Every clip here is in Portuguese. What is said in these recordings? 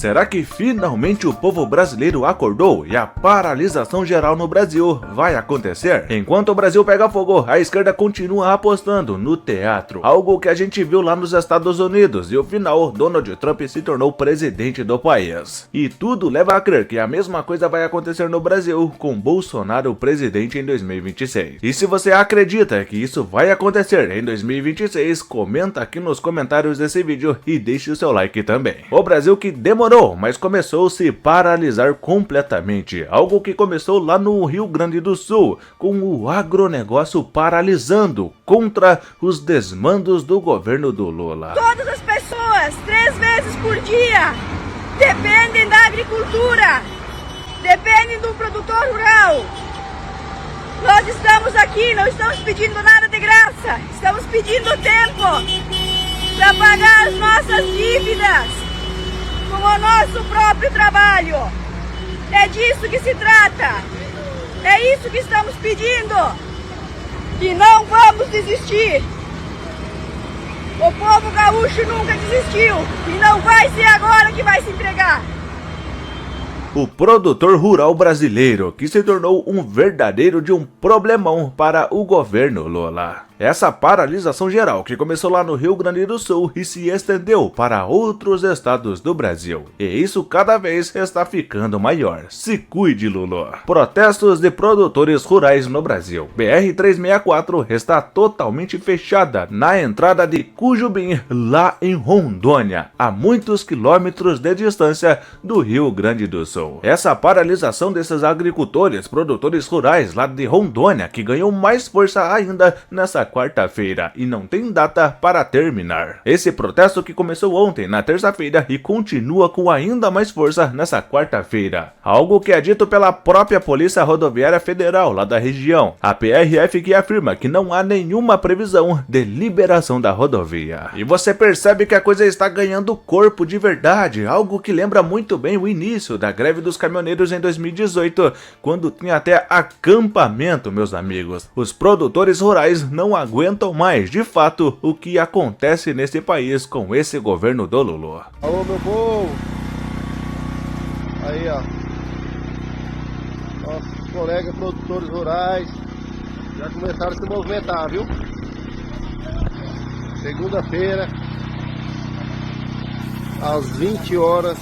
Será que finalmente o povo brasileiro acordou e a paralisação geral no Brasil vai acontecer? Enquanto o Brasil pega fogo, a esquerda continua apostando no teatro, algo que a gente viu lá nos Estados Unidos, e no final, Donald Trump se tornou presidente do país. E tudo leva a crer que a mesma coisa vai acontecer no Brasil, com Bolsonaro presidente em 2026. E se você acredita que isso vai acontecer em 2026, comenta aqui nos comentários desse vídeo e deixe o seu like também. O Brasil que demorou, mas começou a se paralisar completamente, algo que começou lá no Rio Grande do Sul, com o agronegócio paralisando contra os desmandos do governo do Lula. Todas as pessoas, 3 vezes por dia, dependem da agricultura, dependem do produtor rural. Nós estamos aqui, não estamos pedindo nada de graça, estamos pedindo tempo para pagar as nossas dívidas com o nosso próprio trabalho. É disso que se trata, é isso que estamos pedindo, e não vamos desistir. O povo gaúcho nunca desistiu e não vai ser agora que vai se entregar. O produtor rural brasileiro, que se tornou um verdadeiro problemão para o governo Lula. Essa paralisação geral que começou lá no Rio Grande do Sul e se estendeu para outros estados do Brasil. E isso cada vez está ficando maior. Se cuide, Lula. Protestos de produtores rurais no Brasil. BR-364 está totalmente fechada na entrada de Cujubim, lá em Rondônia, a muitos quilômetros de distância do Rio Grande do Sul. Essa paralisação desses agricultores, produtores rurais lá de Rondônia, que ganhou mais força ainda nessa quarta-feira e não tem data para terminar. Esse protesto que começou ontem, na terça-feira, e continua com ainda mais força nessa quarta-feira. Algo que é dito pela própria Polícia Rodoviária Federal lá da região, a PRF, que afirma que não há nenhuma previsão de liberação da rodovia. E você percebe que a coisa está ganhando corpo de verdade, algo que lembra muito bem o início da greve dos caminhoneiros em 2018, quando tinha até acampamento, meus amigos. Os produtores rurais não aguentam mais, de fato, o que acontece nesse país com esse governo do Lula. Alô, meu povo! Aí, ó. Nossos colegas produtores rurais já começaram a se movimentar, viu? Segunda-feira, às 20 horas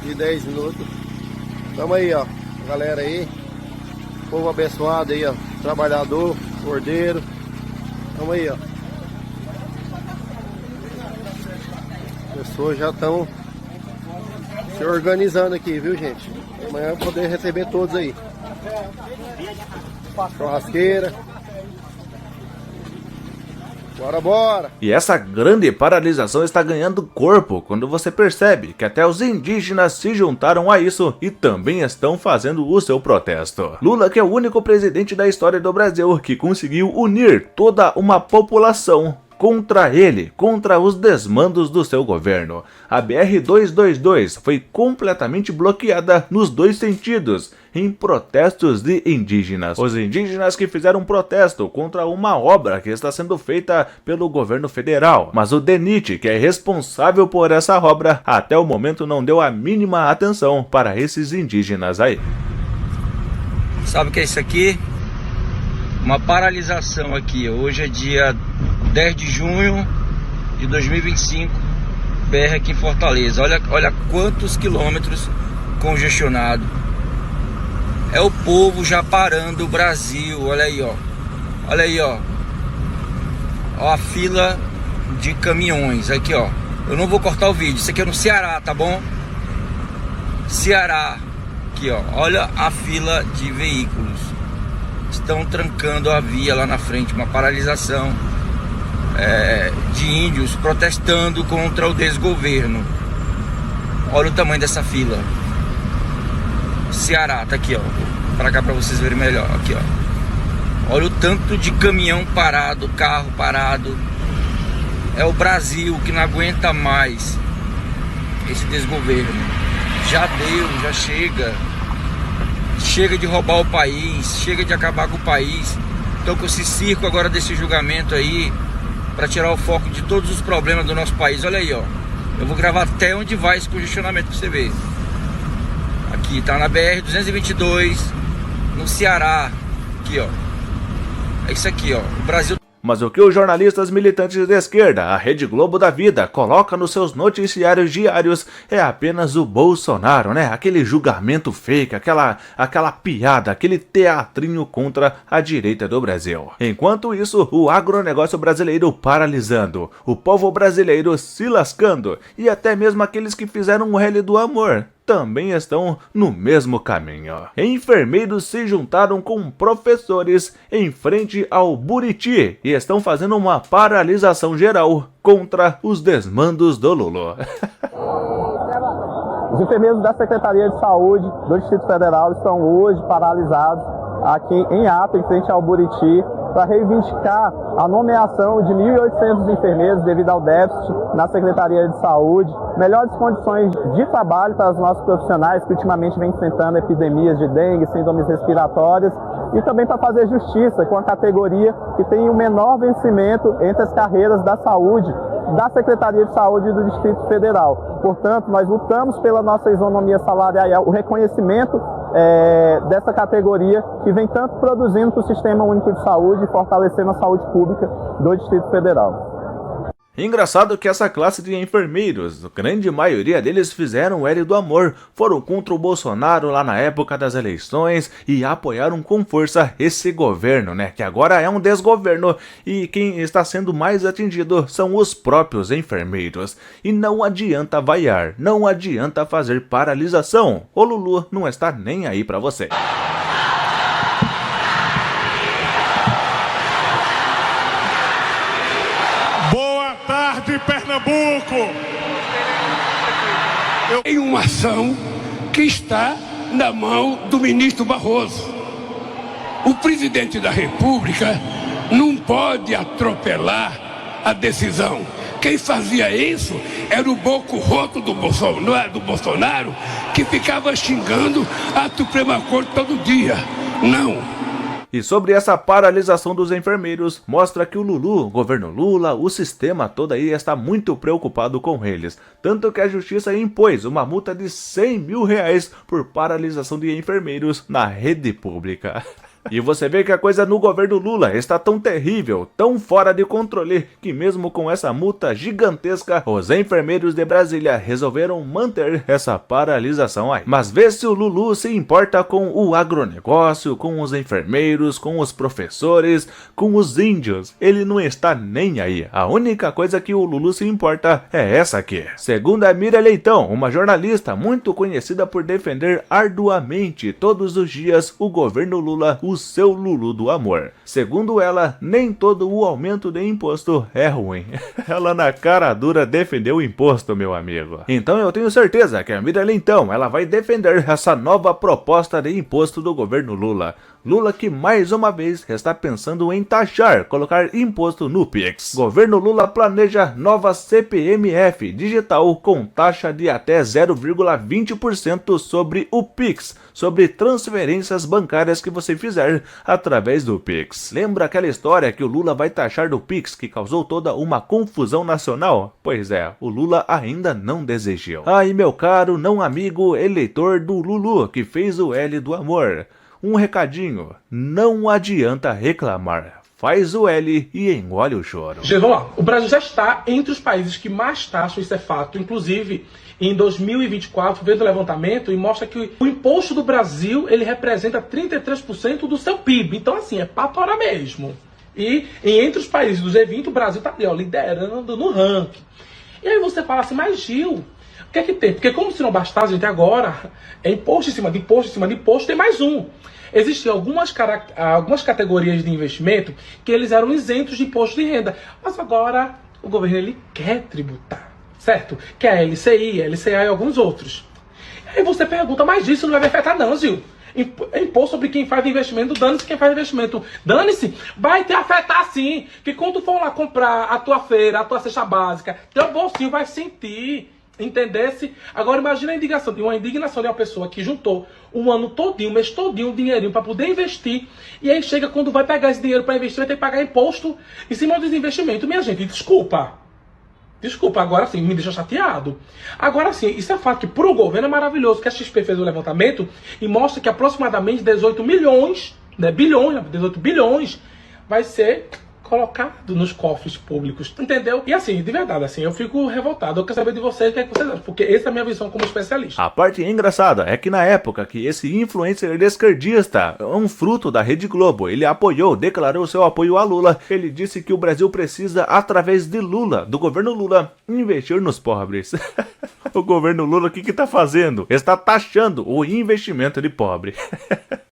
e 10 minutos. Tamo aí, ó. Galera aí. Povo abençoado aí, ó. Trabalhador, cordeiro. Tamo aí, ó. As pessoas já estão se organizando aqui, viu, gente? Amanhã eu vou poder receber todos aí. Churrasqueira. Bora, bora! E essa grande paralisação está ganhando corpo quando você percebe que até os indígenas se juntaram a isso e também estão fazendo o seu protesto. Lula, que é o único presidente da história do Brasil que conseguiu unir toda uma população contra ele, contra os desmandos do seu governo. A BR-222 foi completamente bloqueada nos dois sentidos, em protestos de indígenas. Os indígenas que fizeram um protesto contra uma obra que está sendo feita pelo governo federal. Mas o DENIT, que é responsável por essa obra, até o momento não deu a mínima atenção para esses indígenas aí. Sabe o que é isso aqui? Uma paralisação aqui. Hoje é dia 10 de junho de 2025, BR aqui em Fortaleza. Olha quantos quilômetros congestionado. É o povo já parando o Brasil. Olha aí, ó. Olha aí, ó. Ó a fila de caminhões. Aqui, ó. Eu não vou cortar o vídeo. Isso aqui é no Ceará, tá bom? Ceará. Aqui, ó. Olha a fila de veículos. Estão trancando a via lá na frente. Uma paralisação de índios protestando contra o desgoverno. Olha o tamanho dessa fila. Ceará, tá aqui, ó. Pra cá, pra vocês verem melhor. Aqui, ó. Olha o tanto de caminhão parado, carro parado. É o Brasil que não aguenta mais esse desgoverno. Já deu, já chega. Chega de roubar o país, chega de acabar com o país. Então, com esse circo agora desse julgamento aí, para tirar o foco de todos os problemas do nosso país. Olha aí, ó. Eu vou gravar até onde vai esse congestionamento pra você ver. Aqui, tá na BR-222, no Ceará. Aqui, ó. É isso aqui, ó. O Brasil... Mas o que os jornalistas militantes de esquerda, a Rede Globo da Vida, coloca nos seus noticiários diários é apenas o Bolsonaro, né? Aquele julgamento fake, aquela piada, aquele teatrinho contra a direita do Brasil. Enquanto isso, o agronegócio brasileiro paralisando, o povo brasileiro se lascando e até mesmo aqueles que fizeram o Rally do Amor também estão no mesmo caminho. Enfermeiros se juntaram com professores em frente ao Buriti e estão fazendo uma paralisação geral contra os desmandos do Lulu. Os enfermeiros da Secretaria de Saúde do Distrito Federal estão hoje paralisados aqui em ato, em frente ao Buriti, para reivindicar a nomeação de 1.800 enfermeiros devido ao déficit na Secretaria de Saúde, melhores condições de trabalho para os nossos profissionais que ultimamente vêm enfrentando epidemias de dengue, síndromes respiratórias, e também para fazer justiça com a categoria que tem o menor vencimento entre as carreiras da saúde da Secretaria de Saúde do Distrito Federal. Portanto, nós lutamos pela nossa isonomia salarial, o reconhecimento dessa categoria que vem tanto produzindo para o Sistema Único de Saúde e fortalecendo a saúde pública do Distrito Federal. Engraçado que essa classe de enfermeiros, a grande maioria deles fizeram o L do Amor, foram contra o Bolsonaro lá na época das eleições e apoiaram com força esse governo, né? Que agora é um desgoverno e quem está sendo mais atingido são os próprios enfermeiros. E não adianta vaiar, não adianta fazer paralisação, o Lulu não está nem aí pra você. De Pernambuco. Em uma ação que está na mão do ministro Barroso. O presidente da República não pode atropelar a decisão. Quem fazia isso era o boco roto do Bolsonaro, que ficava xingando a Suprema Corte todo dia. Não. E sobre essa paralisação dos enfermeiros, mostra que o Lulu, o governo Lula, o sistema todo aí está muito preocupado com eles. Tanto que a justiça impôs uma multa de R$100 mil por paralisação de enfermeiros na rede pública. E você vê que a coisa no governo Lula está tão terrível, tão fora de controle, que mesmo com essa multa gigantesca, os enfermeiros de Brasília resolveram manter essa paralisação aí. Mas vê se o Lulu se importa com o agronegócio, com os enfermeiros, com os professores, com os índios. Ele não está nem aí. A única coisa que o Lulu se importa é essa aqui. Segundo a Mira Leitão, uma jornalista muito conhecida por defender arduamente todos os dias o governo Lula, o seu Lulu do amor. Segundo ela, nem todo o aumento de imposto é ruim. Ela na cara dura defendeu o imposto, meu amigo. Então eu tenho certeza que a Mira Leitão, ela vai defender essa nova proposta de imposto do governo Lula. Lula que mais uma vez está pensando em taxar, colocar imposto no Pix. Governo Lula planeja nova CPMF digital com taxa de até 0,20% sobre o Pix, sobre transferências bancárias que você fizer através do Pix. Lembra aquela história que o Lula vai taxar do Pix que causou toda uma confusão nacional? Pois é, o Lula ainda não desistiu. Ai, meu caro não amigo eleitor do Lulu que fez o L do amor. Um recadinho, não adianta reclamar. Faz o L e engole o choro. Gente, vamos lá. O Brasil já está entre os países que mais taxam, isso é fato. Inclusive, em 2024, veio o levantamento e mostra que o imposto do Brasil, ele representa 33% do seu PIB. Então, assim, é pra torar mesmo. E entre os países do G20, o Brasil está liderando no ranking. E aí você fala assim, mas Gil, o que é que tem? Porque como se não bastasse, gente, agora é imposto em cima de imposto, em cima de imposto, tem mais um. Existem algumas categorias de investimento que eles eram isentos de imposto de renda. Mas agora o governo ele quer tributar, certo? Que é a LCI, a LCA e alguns outros. Aí você pergunta, mas isso não vai me afetar não, Gil. Imposto sobre quem faz investimento, dane-se quem faz investimento. Dane-se, vai te afetar sim. Que quando tu for lá comprar a tua feira, a tua cesta básica, teu bolsinho vai sentir. Entendesse? Agora imagina uma indignação de uma pessoa que juntou um ano todinho, um mês todinho, um dinheirinho para poder investir. E aí chega quando vai pegar esse dinheiro para investir, vai ter que pagar imposto em cima dos investimentos. Minha gente, desculpa. Desculpa, agora sim, me deixa chateado. Agora sim, isso é fato que pro governo é maravilhoso, que a XP fez o levantamento e mostra que aproximadamente 18 milhões, né, bilhões, 18 bilhões, vai ser colocado nos cofres públicos, entendeu? E assim, de verdade, assim, eu fico revoltado. Eu quero saber de vocês o que é que vocês acham, porque essa é a minha visão como especialista. A parte engraçada é que na época que esse influencer esquerdista, um fruto da Rede Globo, ele apoiou, declarou seu apoio a Lula, ele disse que o Brasil precisa, através de Lula, do governo Lula, investir nos pobres. O governo Lula o que tá fazendo? Está taxando o investimento de pobre.